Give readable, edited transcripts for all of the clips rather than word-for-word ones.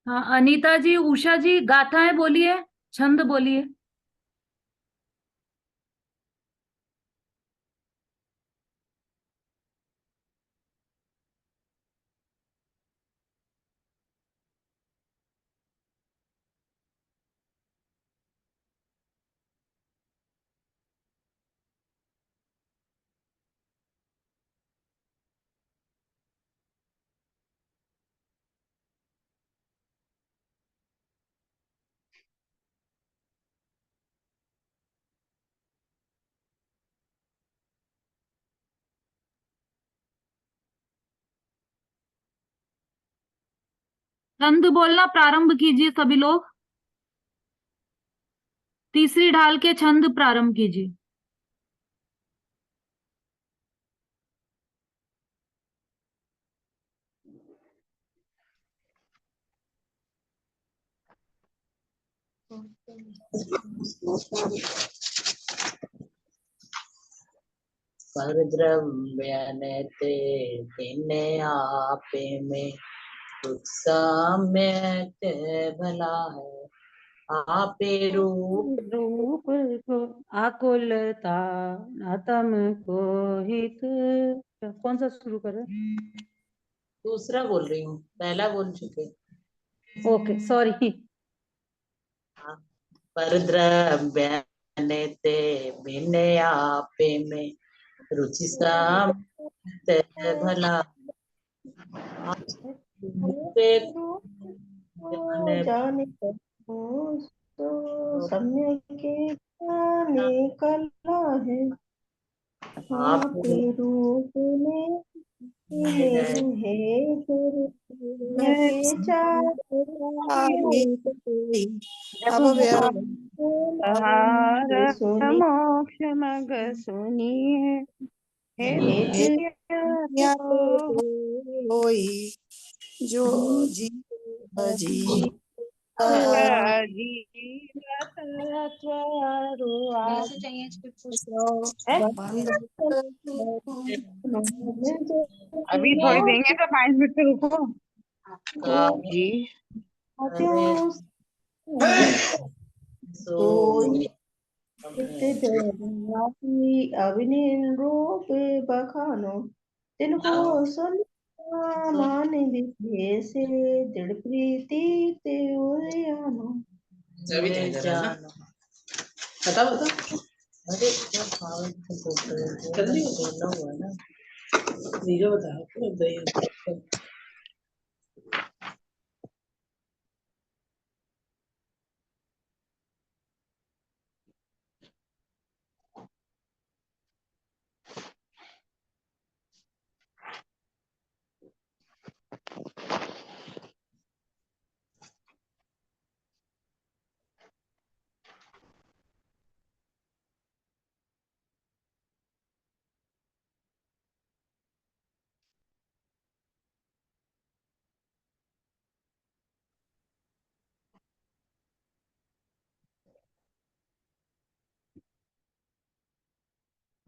हाँ अनीता जी, उषा जी, गाथाएं बोलिए, छंद बोलिए। छंद बोलना प्रारंभ कीजिए सभी लोग। तीसरी ढाल के छंद प्रारंभ कीजिए। परद्रव्यनेते तिन्ने आपे में कुछ सम्यक भला है। आपे रूप रूप को आकुलता आतम को हित। कौन सा शुरू करें? दूसरा बोल रही हूँ, पहला बोल चुके। Okay sorry. परद्रव्यनेते भिन्न आपे में रुचि सम्यक भला। जाने तो सम्य के जाने कला है। आपके रूप में है के चार मोक्ष मग सुनिए कोई जो जी अभी थोड़ी देंगे तो 5 मिनट तो रुको जी। अभिनील रूप बखानो तिनको सुन मान दिखे से दृढ़ प्रीति ते उदयानो। बता बता। अरे क्या जल्दी बोलना हुआ ना। नीचे बता।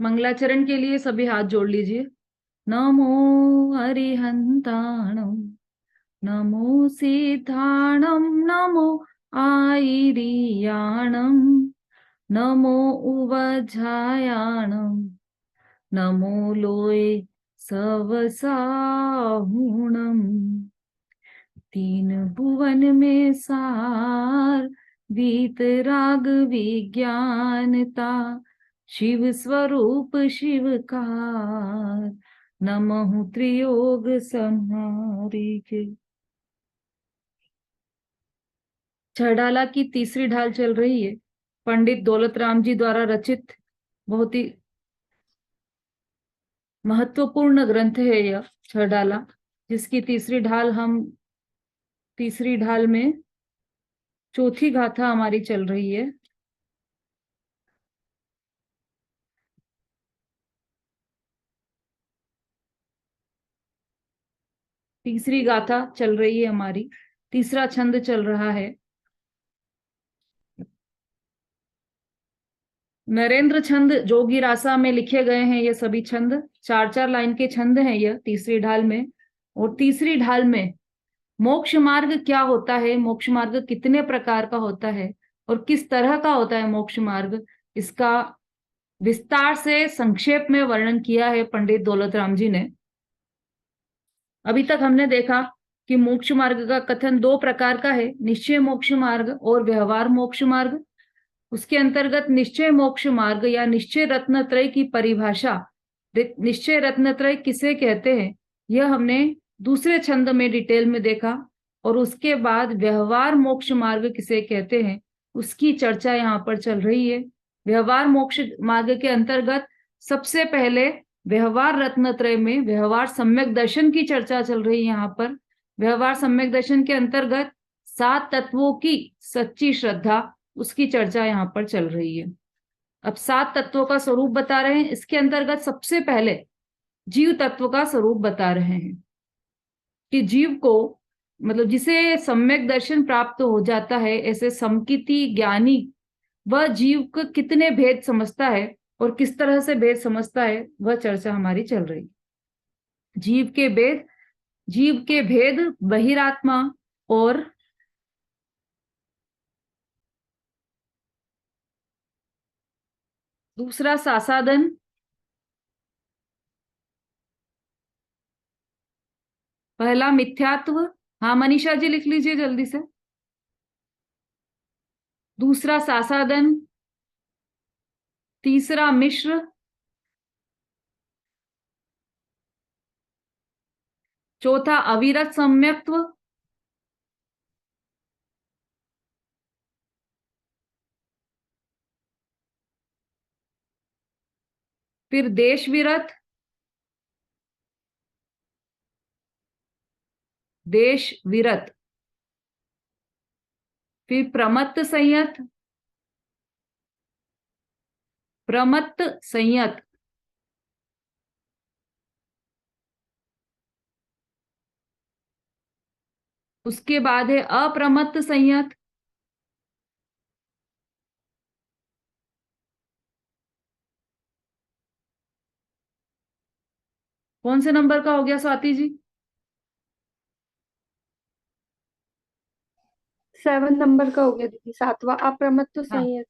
मंगलाचरण के लिए सभी हाथ जोड़ लीजिए। नमो हरिहंताणम, नमो सिद्धाणम, नमो आयरियाणम, नमो उवझायाणम, नमो लोय सवसाहुणम। तीन भुवन में सार वीतराग विज्ञानता, शिव स्वरूप शिवकार, नमः त्रियोग संहारी के। छड़ाला की तीसरी ढाल चल रही है। पंडित दौलत राम जी द्वारा रचित बहुत ही महत्वपूर्ण ग्रंथ है यह छड़ाला, जिसकी तीसरी ढाल में चौथी गाथा हमारी चल रही है। तीसरी गाथा चल रही है हमारी, तीसरा छंद चल रहा है। नरेंद्र छंद जोगी रासा में लिखे गए हैं ये सभी छंद। 4-4 लाइन के छंद हैं यह तीसरी ढाल में। और तीसरी ढाल में मोक्ष मार्ग क्या होता है, मोक्ष मार्ग कितने प्रकार का होता है और किस तरह का होता है मोक्ष मार्ग, इसका विस्तार से संक्षेप में वर्णन किया है पंडित दौलत राम जी ने। अभी तक हमने देखा कि मोक्ष मार्ग का कथन दो प्रकार का है, निश्चय मोक्ष मार्ग और व्यवहार मोक्ष मार्ग। उसके अंतर्गत निश्चय मोक्ष मार्ग या निश्चय रत्नत्रय की परिभाषा, निश्चय रत्नत्रय किसे कहते हैं, यह हमने दूसरे छंद में डिटेल में देखा। और उसके बाद व्यवहार मोक्ष मार्ग किसे कहते हैं उसकी चर्चा यहाँ पर चल रही है। व्यवहार मोक्ष मार्ग के अंतर्गत सबसे पहले व्यवहार रत्नत्रय में व्यवहार सम्यक दर्शन की चर्चा चल रही है। यहाँ पर व्यवहार सम्यक दर्शन के अंतर्गत 7 तत्वों की सच्ची श्रद्धा, उसकी चर्चा यहाँ पर चल रही है। अब 7 तत्वों का स्वरूप बता रहे हैं। इसके अंतर्गत सबसे पहले जीव तत्व का स्वरूप बता रहे हैं कि जीव को, मतलब जिसे सम्यक दर्शन प्राप्त हो जाता है, ऐसे समकिति ज्ञानी, वह जीव को कितने भेद समझता है और किस तरह से भेद समझता है, वह चर्चा हमारी चल रही। जीव के भेद बहिरात्मा और दूसरा सासादन, पहला मिथ्यात्व। हाँ मनीषा जी लिख लीजिए जल्दी से। दूसरा सासादन, तीसरा मिश्र, चौथा अविरत सम्यक्त्व, फिर देश विरत, फिर प्रमत्त संयत, उसके बाद है अप्रमत्त संयत, कौन से नंबर का हो गया स्वाति जी? 7 नंबर का हो गया दीदी, 7वां अप्रमत्त हाँ संयत।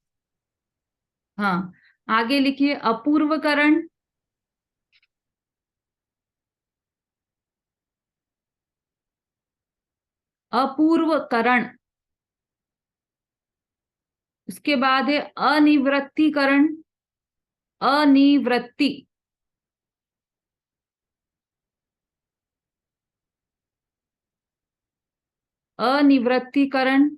हाँ, आगे लिखिए अपूर्वकरण, अपूर्वकरण, उसके बाद है अनिवृत्तिकरण, अनिवृत्ति, अनिवृत्तिकरण,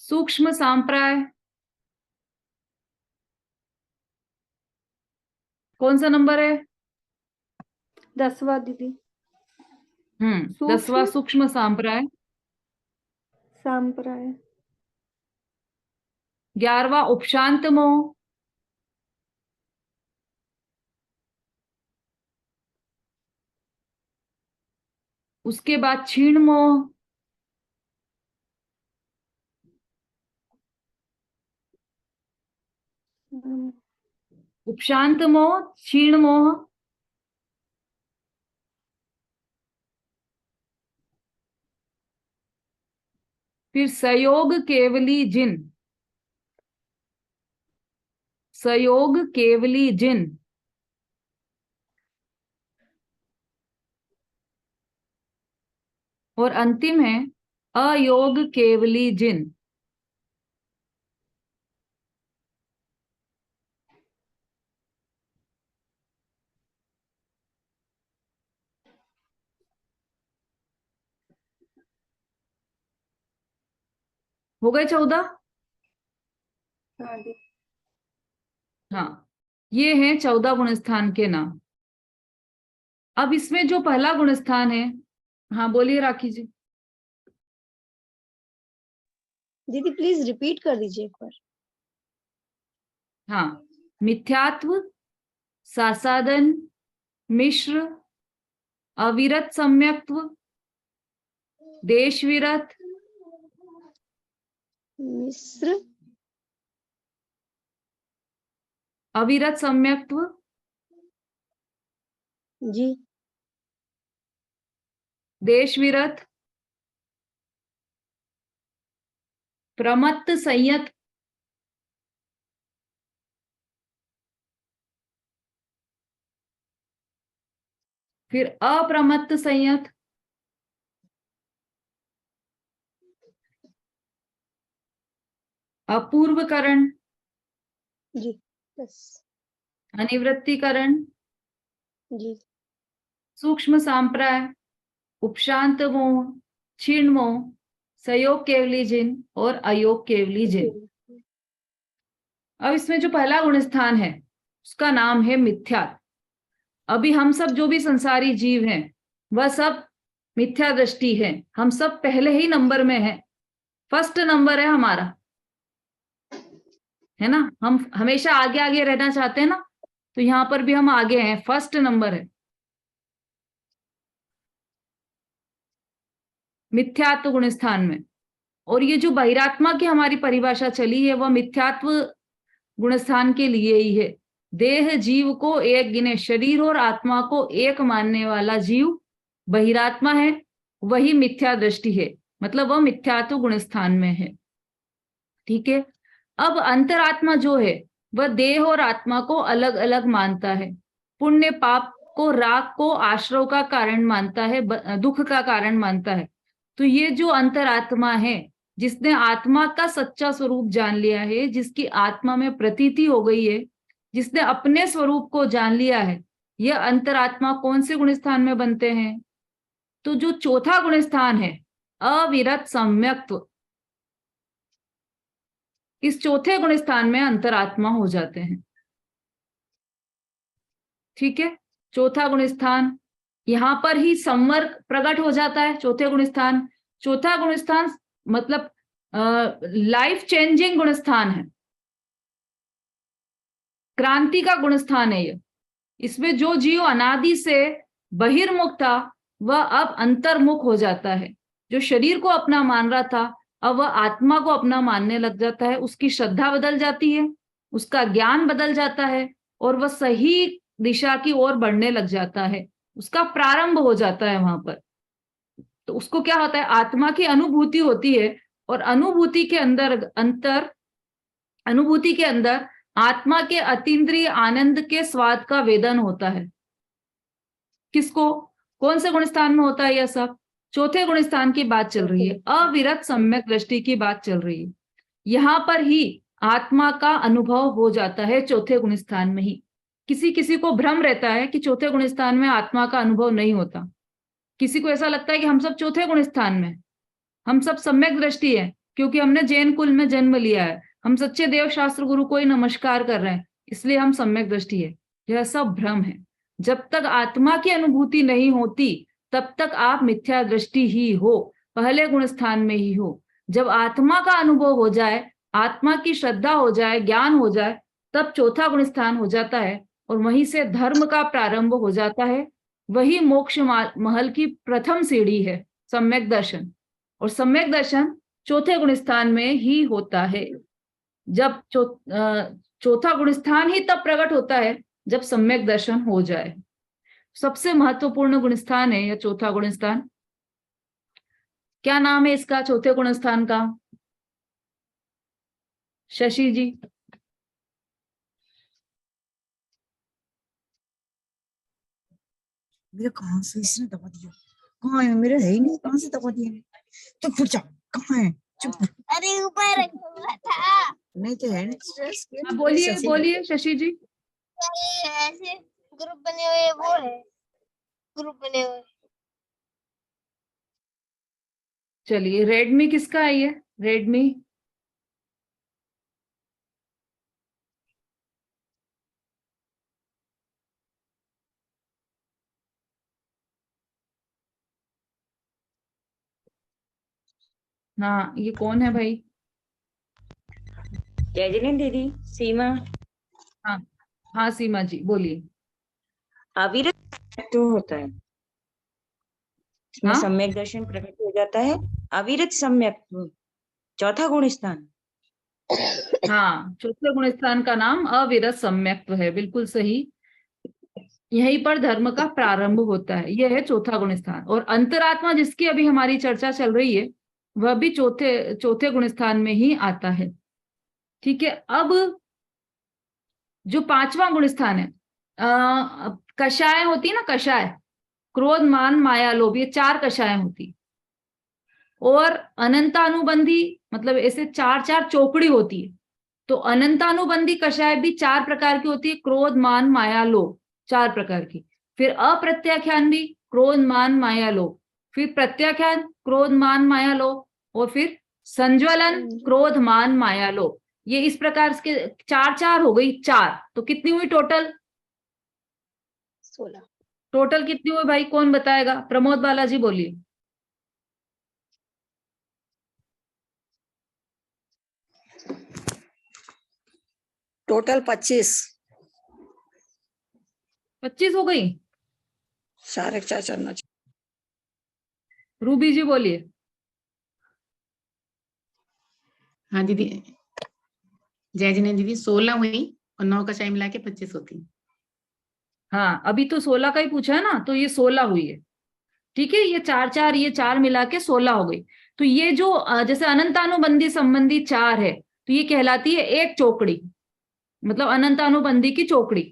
सूक्ष्म सांप्राय, कौन सा नंबर है? 10वां दीदी। 10वां सूक्ष्म सांप्राय, सांप्राय। 11वां उपशांत मोह, उसके बाद क्षीण मोह, उपशांत मोह, क्षीण मोह, फिर सयोग केवली जिन, सयोग केवली जिन, और अंतिम है अयोग केवली जिन। हो गए 14? हाँ दीदी। हाँ, ये हैं 14 गुणस्थान के नाम। अब इसमें जो पहला गुणस्थान है, हाँ बोलिए राखी जी। दीदी प्लीज रिपीट कर दीजिए एक बार। हाँ, मिथ्यात्व, सासादन, मिश्र, अविरत सम्यक्त्व, देश विरत, मिश्र, अविरत सम्यक्त्व, जी, देशविरत, प्रमत्त संयत, फिर अप्रमत्त संयत, अपूर्वकरण, जी बस अनिवृत्तिकरण, जी सूक्ष्म सांप्राय, उपशांत मोह, क्षीण मोह, सयोग केवली जिन और अयोग केवली जिन। अब इसमें जो पहला गुणस्थान है उसका नाम है मिथ्या। अभी हम सब जो भी संसारी जीव हैं वह सब मिथ्या दृष्टि है। हम सब पहले ही नंबर में हैं, फर्स्ट नंबर है हमारा, है ना। हम हमेशा आगे आगे रहना चाहते हैं ना, तो यहां पर भी हम आगे हैं, फर्स्ट नंबर है मिथ्यात्व गुणस्थान में। और ये जो बहिरात्मा की हमारी परिभाषा चली है वह मिथ्यात्व गुणस्थान के लिए ही है। देह जीव को एक गिने, शरीर और आत्मा को एक मानने वाला जीव बहिरात्मा है, वही मिथ्या दृष्टि है, मतलब वह मिथ्यात्व गुणस्थान में है। ठीक है। अब अंतरात्मा जो है वह देह और आत्मा को अलग अलग मानता है। पुण्य पाप को, राग को आश्रव का कारण मानता है, दुख का कारण मानता है। तो ये जो अंतरात्मा है, जिसने आत्मा का सच्चा स्वरूप जान लिया है, जिसकी आत्मा में प्रतीति हो गई है, जिसने अपने स्वरूप को जान लिया है, यह अंतरात्मा कौन से गुणस्थान में बनते हैं? तो जो चौथा गुणस्थान है अविरत सम्यक्त्व, इस चौथे गुणस्थान में अंतरात्मा हो जाते हैं। ठीक है। चौथा गुणस्थान, यहां पर ही संवर्ग प्रकट हो जाता है। चौथे गुणस्थान, चौथा गुणस्थान मतलब लाइफ चेंजिंग गुणस्थान है, क्रांति का गुणस्थान है ये। इसमें जो जीव अनादि से बहिर्मुख था वह अब अंतर्मुख हो जाता है। जो शरीर को अपना मान रहा था अब वह आत्मा को अपना मानने लग जाता है। उसकी श्रद्धा बदल जाती है, उसका ज्ञान बदल जाता है और वह सही दिशा की ओर बढ़ने लग जाता है। उसका प्रारंभ हो जाता है वहां पर। तो उसको क्या होता है, आत्मा की अनुभूति होती है और अनुभूति के अंदर आत्मा के अतीन्द्रिय आनंद के स्वाद का वेदन होता है। किसको, कौन से गुणस्थान में होता है यह सब? चौथे गुणस्थान की बात चल रही है, अविरत सम्यक दृष्टि की बात चल रही है। यहां पर ही आत्मा का अनुभव हो जाता है, चौथे गुणस्थान में ही। किसी किसी को भ्रम रहता है कि चौथे गुणस्थान में आत्मा का अनुभव नहीं होता। किसी को ऐसा लगता है कि हम सब चौथे गुणस्थान में, हम सब सम्यक दृष्टि है क्योंकि हमने जैन कुल में जन्म लिया है, हम सच्चे देव शास्त्र गुरु को ही नमस्कार कर रहे हैं, इसलिए हम सम्यक दृष्टि है। यह सब भ्रम है। जब तक आत्मा की अनुभूति नहीं होती तब तक आप मिथ्या दृष्टि ही हो, पहले गुणस्थान में ही हो। जब आत्मा का अनुभव हो जाए, आत्मा की श्रद्धा हो जाए, ज्ञान हो जाए, तब चौथा गुणस्थान हो जाता है और वहीं से धर्म का प्रारंभ हो जाता है। वही मोक्ष महल की प्रथम सीढ़ी है, सम्यक दर्शन। और सम्यक दर्शन चौथे गुणस्थान में ही होता है। जब चौथा गुणस्थान ही तब प्रकट होता है जब सम्यक दर्शन हो जाए। सबसे महत्वपूर्ण गुणस्थान है यह चौथा गुणस्थान। क्या नाम है इसका, चौथे गुणस्थान का? शशि जी। मेरा कहाँ से इसने दबा दिया? कहाँ है? मेरा है ही नहीं, कहाँ से दबा दिया? तो फिर जा, कहाँ है? चुप। अरे ऊपर रखा हुआ था। नहीं तो है नहीं। बोलिए बोलिए शशि जी। ऐसे ग्रुप बने हुए वो है, ग्रुप बने हुए। चलिए, रेडमी किसका है ये? रेडमी हाँ, ये कौन है भाई? जय जिनेन्द्र दीदी, सीमा। हाँ हाँ सीमा जी बोलिए। अविरत तो होता है, इसमें हाँ? सम्यक दर्शन प्रकट हो जाता है। अविरत सम्यक चौथा गुण स्थान। हाँ, चौथे गुणस्थान का नाम अविरत सम्यक्त्व है, बिल्कुल सही। यहीं पर धर्म का प्रारंभ होता है। यह है चौथा गुण स्थान। और अंतरात्मा जिसकी अभी हमारी चर्चा चल रही है वह भी चौथे चौथे गुण स्थान में ही आता है। ठीक है, अब जो पांचवा गुण स्थान है, कषाय होती है ना, कषाय, क्रोध मान माया लोभ, ये चार कषाय होती। और अनंतानुबंधी मतलब ऐसे चार चार चौकड़ी होती है। तो अनंतानुबंधी कषाय भी चार प्रकार की होती है, क्रोध मान माया लोभ, चार प्रकार की। फिर अप्रत्याख्यान भी क्रोध मान माया लोभ, फिर प्रत्याख्यान क्रोध मान माया लोभ, और फिर संज्वलन क्रोध मान माया लोभ। ये इस प्रकार के चार चार हो गई, चार। तो कितनी हुई टोटल? 16। टोटल कितनी हुई भाई, कौन बताएगा? प्रमोद बालाजी बोलिए। टोटल 25। 25 हो गई। 4 चलना चाहिए। रूबी जी बोलिए। हाँ दीदी, जय जिने दीदी 16 हुई और 9 कषाय मिला के 25 होती। हाँ, अभी तो 16 का ही पूछा है ना, तो ये 16 हुई है। ठीक है, ये चार चार, ये चार मिला के 16 हो गई। तो ये जो जैसे अनंतानुबंधी संबंधी चार है, तो ये कहलाती है एक चौकड़ी, मतलब अनंतानुबंधी की चौकड़ी।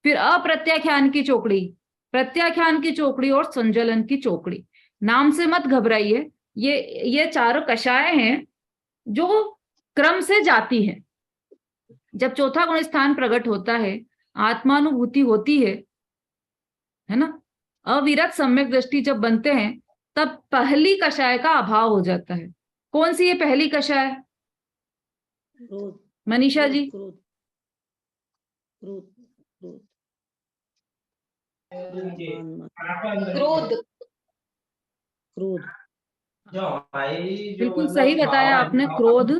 फिर अप्रत्याख्यान की चौकड़ी, प्रत्याख्यान की चौकड़ी और संज्वलन की चौकड़ी। नाम से मत घबराइए, ये चारों कषाय हैं जो क्रम से जाती है। जब चौथा गुण स्थान प्रकट होता है, आत्मानुभूति होती है ना, अविरत सम्यक दृष्टि जब बनते हैं, तब पहली कषाय का अभाव हो जाता है। कौन सी ये पहली कषाय? क्रोध। मनीषा जी। क्रोध क्रोध क्रोध क्रोध। क्रोध। बिल्कुल सही बताया आपने, क्रोध।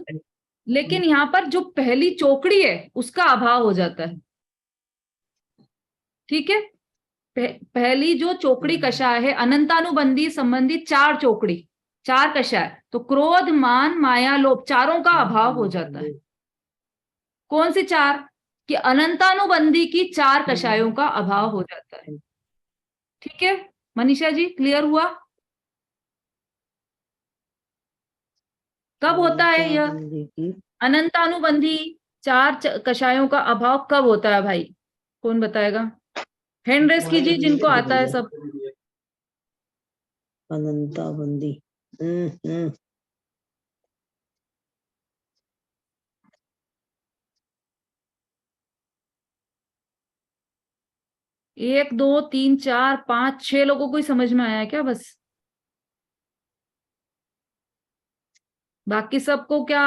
लेकिन यहाँ पर जो पहली चौकड़ी है उसका अभाव हो जाता है। ठीक है, पहली जो चौकड़ी कषाय है, अनंतानुबंधी संबंधी चार चौकड़ी, चार कषाय, तो क्रोध मान माया लोभ, चारों का अभाव हो जाता है। कौन सी चार? कि अनंतानुबंधी की चार कषायों का अभाव हो जाता है। ठीक है मनीषा जी, क्लियर हुआ? कब होता है यह अनंतानुबंधी चार कषायों का अभाव? कब होता है भाई, कौन बताएगा? हैंड रेस कीजिए जिनको आता है सब। अनंताबंदी। हम्म। 1 2 3 4 5 6 लोगों को ही समझ में आया है क्या बस? बाकी सबको क्या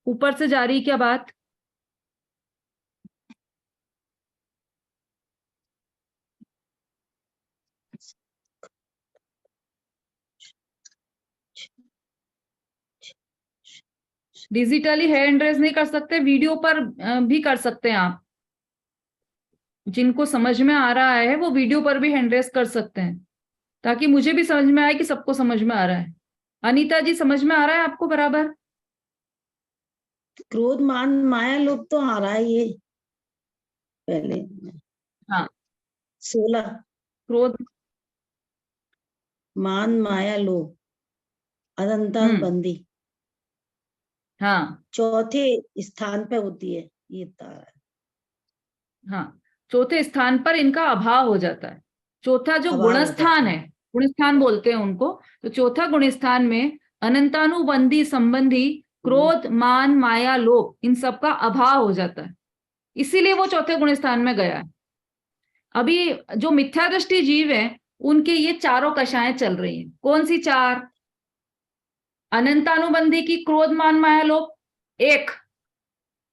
ऊपर से जा रही क्या बात? डिजिटली हैंड रेस नहीं कर सकते, वीडियो पर भी कर सकते हैं आप। जिनको समझ में आ रहा है वो वीडियो पर भी हैंड रेस कर सकते हैं, ताकि मुझे भी समझ में आए कि सबको समझ में आ रहा है। अनीता जी, समझ में आ रहा है आपको बराबर? क्रोध मान माया लोभ तो आ रहा है ये पहले। हाँ, 16 क्रोध मान माया लोभ अनंतानुबंधी हाँ चौथे स्थान पे होती है ये तारा है। हाँ, चौथे स्थान पर इनका अभाव हो जाता है। चौथा जो अभाव गुण हो जाता स्थान है। है, गुण स्थान बोलते हैं उनको, तो चौथा गुण स्थान में अनंतानुबंधी संबंधी क्रोध मान माया लोभ, इन सब का अभाव हो जाता है, इसीलिए वो चौथे गुण स्थान में गया है। अभी जो मिथ्या दृष्टि जीव है, उनके ये चारों कषाएं चल रही हैं। कौन सी चार? अनंतानुबंधी की क्रोध मान माया लोभ 1,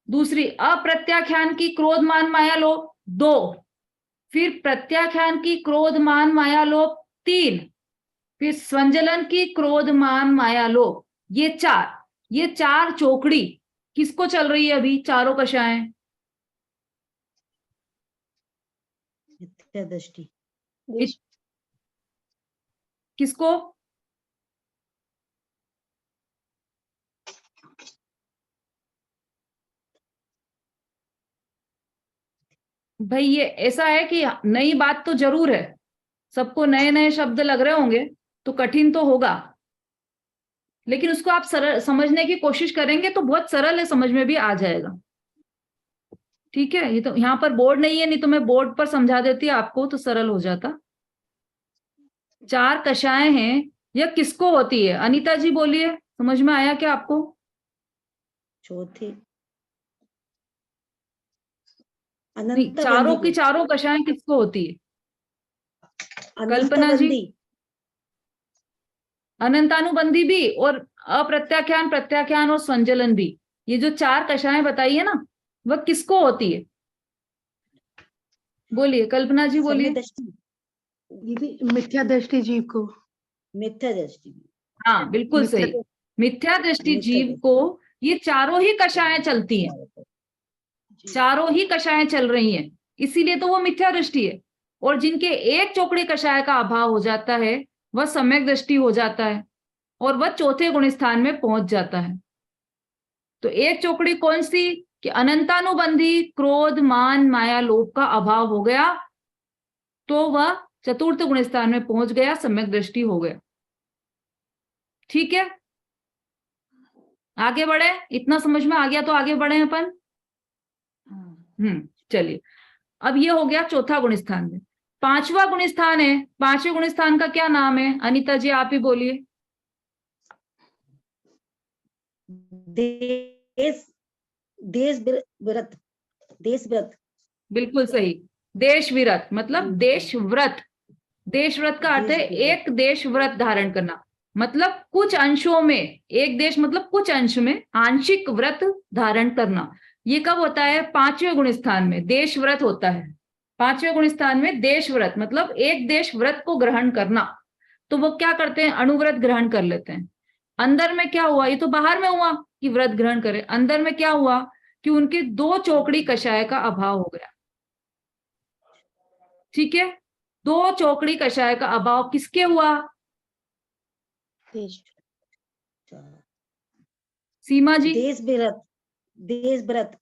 दूसरी अप्रत्याख्यान की क्रोध मान माया लोभ 2, फिर प्रत्याख्यान की क्रोध मान माया लोभ 3, फिर संजलन की क्रोध मान माया लोभ, ये चार चौकड़ी किसको चल रही है अभी? चारों कषाएं मिथ्या दृष्टि। किसको? भाई ये ऐसा है कि नई बात तो जरूर है, सबको नए नए शब्द लग रहे होंगे तो कठिन तो होगा, लेकिन उसको आप सरल समझने की कोशिश करेंगे तो बहुत सरल है, समझ में भी आ जाएगा। ठीक है, ये तो यहाँ पर बोर्ड नहीं है, नहीं तो मैं बोर्ड पर समझा देती आपको तो सरल हो जाता। 4 कषाएं हैं, यह किसको होती है? अनीता जी बोलिए, समझ में आया क्या आपको? चौथी नहीं, चारों की चारों कषाएं किसको होती है? कल्पना जी। अनंतानुबंधी भी और अप्रत्याख्यान, प्रत्याख्यान और संजलन भी, ये जो 4 कषाएं बताई है ना, वह किसको होती है? बोलिए कल्पना जी, बोलिए। दीदी मिथ्या दृष्टि जीव को। मिथ्या दृष्टि। हाँ बिल्कुल सही, मिथ्या दृष्टि जीव को ये चारों ही कषाएं चलती हैं, चारों ही कषाएं चल रही हैं, इसीलिए तो वो मिथ्या दृष्टि है। और जिनके एक चौकड़ी कषाय का अभाव हो जाता है वह सम्यक दृष्टि हो जाता है और वह चौथे गुण स्थान में पहुंच जाता है। तो एक चौकड़ी कौन सी? कि अनंतानुबंधी क्रोध मान माया लोभ का अभाव हो गया तो वह चतुर्थ गुण स्थान में पहुंच गया, सम्यक दृष्टि हो गया। ठीक है, आगे बढ़े, इतना समझ में आ गया तो आगे बढ़े अपन। चलिए, अब ये हो गया चौथा गुण स्थान में। 5वां गुण स्थान है, 5वें गुण स्थान का क्या नाम है? अनीता जी आप ही बोलिए। देश व्रत। देश व्रत बिल्कुल सही, देश विरत मतलब देश व्रत। देश व्रत का अर्थ है एक देश व्रत धारण करना, मतलब कुछ अंशों में, एक देश मतलब कुछ अंश में आंशिक व्रत धारण करना। ये कब होता है? 5वें गुण स्थान में देश व्रत होता है। 5वें गुण स्थान में देश व्रत मतलब एक देश व्रत को ग्रहण करना। तो वो क्या करते हैं? अणुव्रत ग्रहण कर लेते हैं। अंदर में क्या हुआ? ये तो बाहर में हुआ कि व्रत ग्रहण करे, अंदर में क्या हुआ कि उनके 2 चौकड़ी कषाय का अभाव हो गया। ठीक है, 2 चौकड़ी कषाय का अभाव किसके हुआ? सीमा जी। देश व्रत। देश व्रत।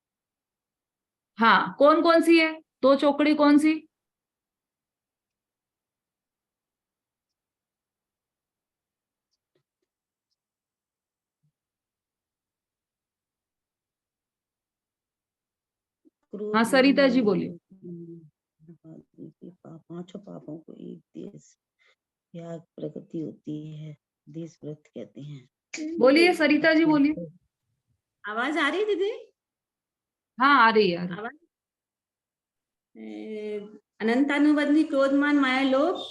हाँ, कौन कौन सी है 2 चौकड़ी? कौन सी? हाँ सरिता जी बोलिए। 5 पापों को एक देश त्याग प्रगति होती है, देश व्रत कहते हैं। बोलिए सरिता जी बोलिए। आवाज आ रही है दीदी? हाँ आ रही है। आवाज अनंतानुबंधी क्रोधमान माया लोभ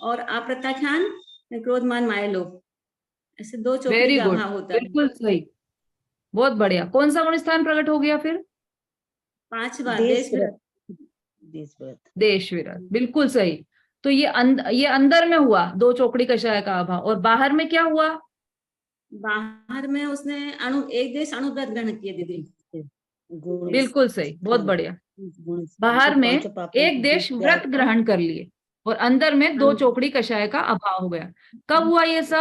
और अप्रत्याख्यान क्रोधमान माया लोभ, ऐसे 2 चौकड़ी वेरी का गुड, अभाव होता है। बिल्कुल सही, बहुत बढ़िया। कौन सा गुण स्थान प्रकट हो गया फिर? 5वां देश देश व्रत। देश व्रत। देश विरत, बिल्कुल सही। तो ये अंदर में हुआ 2 चौकड़ी कषाय का अभाव, और बाहर में क्या हुआ? बाहर में उसने एक देश अणुव्रत ग्रहण किए दीदी। बिल्कुल सही, बहुत बढ़िया। बाहर में एक देश व्रत ग्रहण कर लिए और अंदर में 2 चौकड़ी कषाय का अभाव हो गया। कब हुआ ये सब?